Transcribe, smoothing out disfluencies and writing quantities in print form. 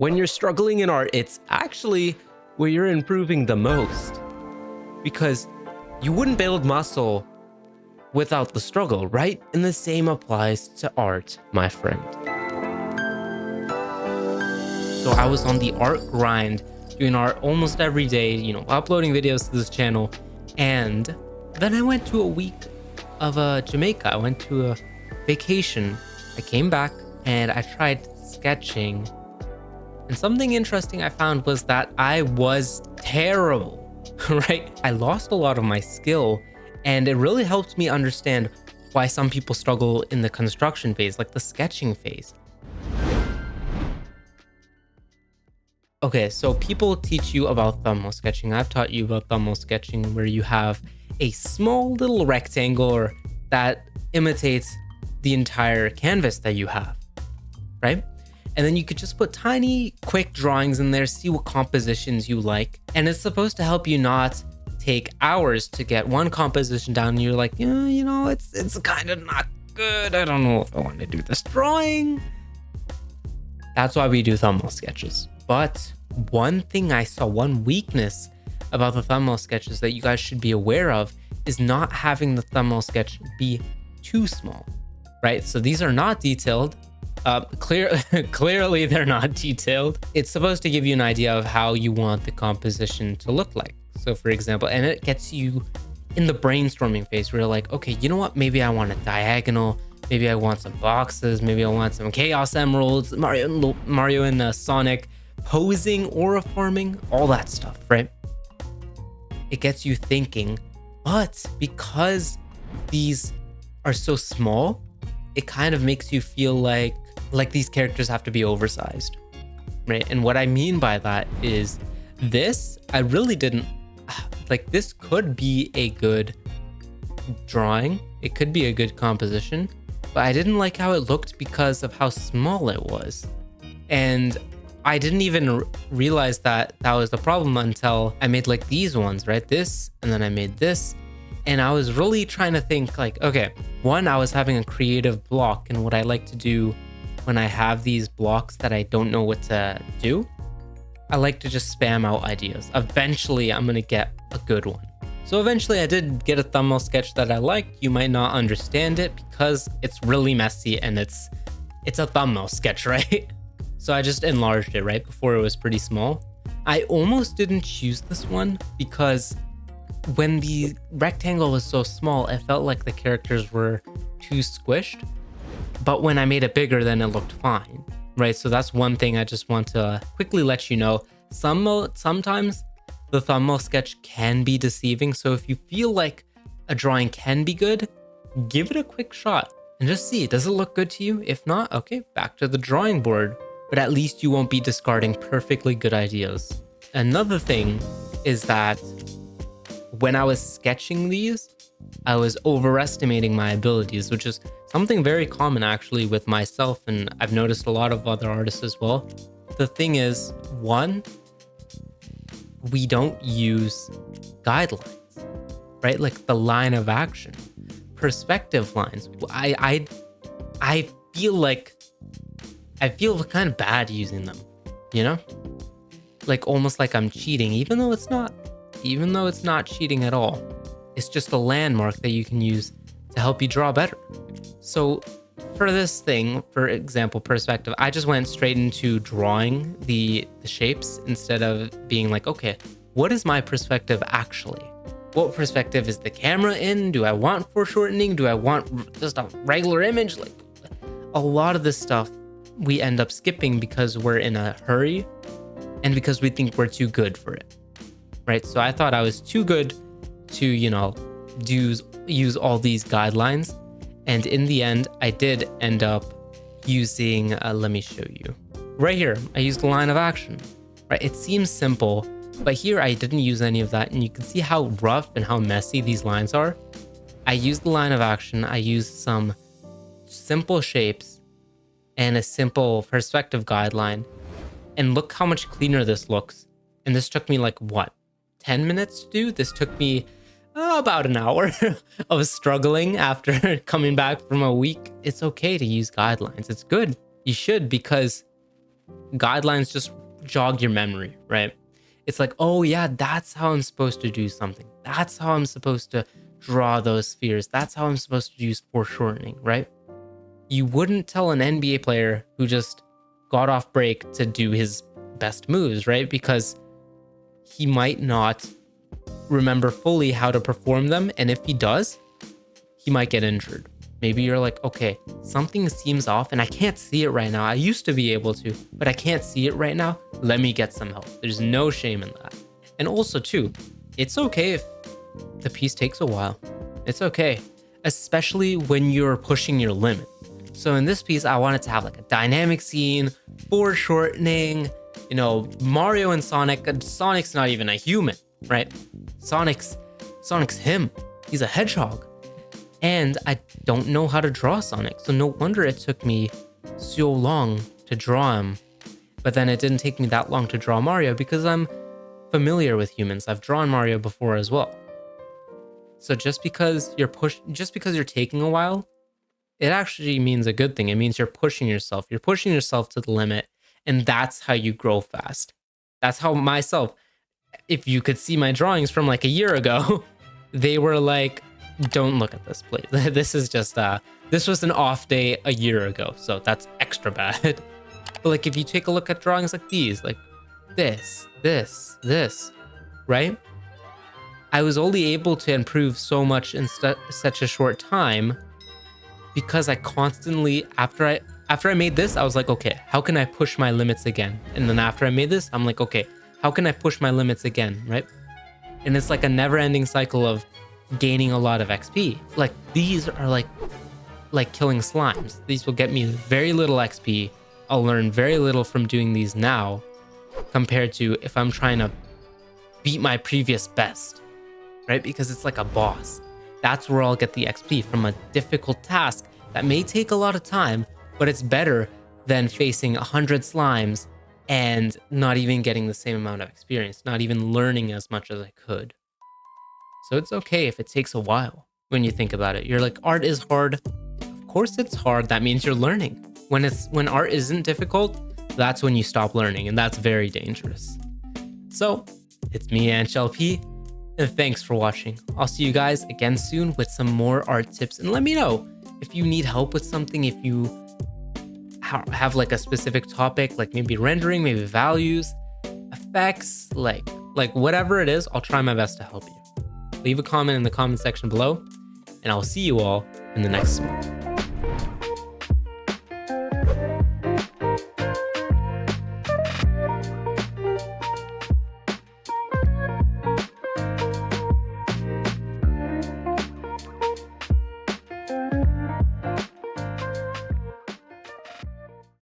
When you're struggling in art, it's actually where you're improving the most, because you wouldn't build muscle without the struggle, right? And the same applies to art, my friend. So I was on the art grind, doing art almost every day, uploading videos to this channel. And then I went to a week of Jamaica. I went to a vacation. I came back and I tried sketching. And something interesting I found was that I was terrible, right? I lost a lot of my skill, and it really helped me understand why some people struggle in the construction phase, like the sketching phase. Okay, so people teach you about thumbnail sketching. I've taught you about thumbnail sketching, where you have a small little rectangle that imitates the entire canvas that you have, right? And then you could just put tiny, quick drawings in there, see what compositions you like. And it's supposed to help you not take hours to get one composition down. And you're like, yeah, it's kind of not good. I don't know if I want to do this drawing. That's why we do thumbnail sketches. But one thing I saw, one weakness about the thumbnail sketches that you guys should be aware of is not having the thumbnail sketch be too small, right? So these are not detailed. Clearly they're not detailed. It's supposed to give you an idea of how you want the composition to look like. So for example, and it gets you in the brainstorming phase where you're like, okay, you know what? Maybe I want a diagonal. Maybe I want some boxes. Maybe I want some Chaos Emeralds, Mario and Sonic posing, aura forming, all that stuff, right? It gets you thinking, but because these are so small, it kind of makes you feel like these characters have to be oversized, right? And what I mean by that is this, I really didn't, this could be a good drawing. It could be a good composition, but I didn't like how it looked because of how small it was. And I didn't even realize that was the problem until I made like these ones, right? This, and then I made this. And I was really trying to think like, okay, one, I was having a creative block, and what I like to do when I have these blocks that I don't know what to do, I like to just spam out ideas. Eventually, I'm gonna get a good one. So eventually I did get a thumbnail sketch that I liked. You might not understand it because it's really messy and it's a thumbnail sketch, right? So I just enlarged it, right? Before it was pretty small. I almost didn't choose this one because when the rectangle was so small, it felt like the characters were too squished. But when I made it bigger, then it looked fine, right? So that's one thing I just want to quickly let you know. Sometimes the thumbnail sketch can be deceiving. So if you feel like a drawing can be good, give it a quick shot and just see, does it look good to you? If not, okay, back to the drawing board. But at least you won't be discarding perfectly good ideas. Another thing is that when I was sketching these, I was overestimating my abilities, which is something very common actually with myself, and I've noticed a lot of other artists as well. The thing is, one, we don't use guidelines, right? Like the line of action, perspective lines. I feel kind of bad using them, like almost like I'm cheating, even though it's not cheating at all. It's just a landmark that you can use to help you draw better. So for this thing, for example, perspective, I just went straight into drawing the shapes instead of being like, okay, what is my perspective actually? What perspective is the camera in? Do I want foreshortening? Do I want just a regular image? Like a lot of this stuff we end up skipping because we're in a hurry and because we think we're too good for it, right? So I thought I was too good to, use all these guidelines. And in the end, I did end up using, let me show you. Right here, I used the line of action, right? It seems simple, but here I didn't use any of that. And you can see how rough and how messy these lines are. I used the line of action. I used some simple shapes and a simple perspective guideline. And look how much cleaner this looks. And this took me like, what, 10 minutes to do? This took me about an hour of struggling after coming back from a week. It's okay to use guidelines. It's good. You should, because guidelines just jog your memory, right? It's like, oh yeah, that's how I'm supposed to do something. That's how I'm supposed to draw those spheres. That's how I'm supposed to use foreshortening, right? You wouldn't tell an NBA player who just got off break to do his best moves, right? Because he might not remember fully how to perform them. And if he does, he might get injured. Maybe you're like, okay, something seems off and I can't see it right now. I used to be able to, but I can't see it right now. Let me get some help. There's no shame in that. And also too, it's okay if the piece takes a while. It's okay, especially when you're pushing your limit. So in this piece, I wanted to have like a dynamic scene, foreshortening, you know, Mario and Sonic. Sonic's not even a human, right? Sonic's him. He's a hedgehog. And I don't know how to draw Sonic, so no wonder it took me so long to draw him. But then it didn't take me that long to draw Mario because I'm familiar with humans. I've drawn Mario before as well. So just because you're taking a while, it actually means a good thing. It means you're pushing yourself. You're pushing yourself to the limit, and that's how you grow fast. That's how myself, if you could see my drawings from like a year ago, they were like, don't look at this, please. This is just, this was an off day a year ago, so that's extra bad. But like, if you take a look at drawings like these, like this, right? I was only able to improve so much in such a short time because I constantly, after I made this, I was like, okay, how can I push my limits again? And then after I made this, I'm like, okay, how can I push my limits again, right? And it's like a never-ending cycle of gaining a lot of XP. Like these are like killing slimes. These will get me very little XP. I'll learn very little from doing these now compared to if I'm trying to beat my previous best, right? Because it's like a boss. That's where I'll get the XP from a difficult task that may take a lot of time, but it's better than facing 100 slimes and not even getting the same amount of experience, not even learning as much as I could. So it's okay if it takes a while when you think about it. You're like, art is hard. Of course it's hard. That means you're learning. When art isn't difficult, that's when you stop learning, and that's very dangerous. So it's me, AnchLP, and thanks for watching. I'll see you guys again soon with some more art tips, and let me know if you need help with something, if you have like a specific topic, like maybe rendering, maybe values, effects, like whatever it is, I'll try my best to help you. Leave a comment in the comment section below, and I'll see you all in the next one.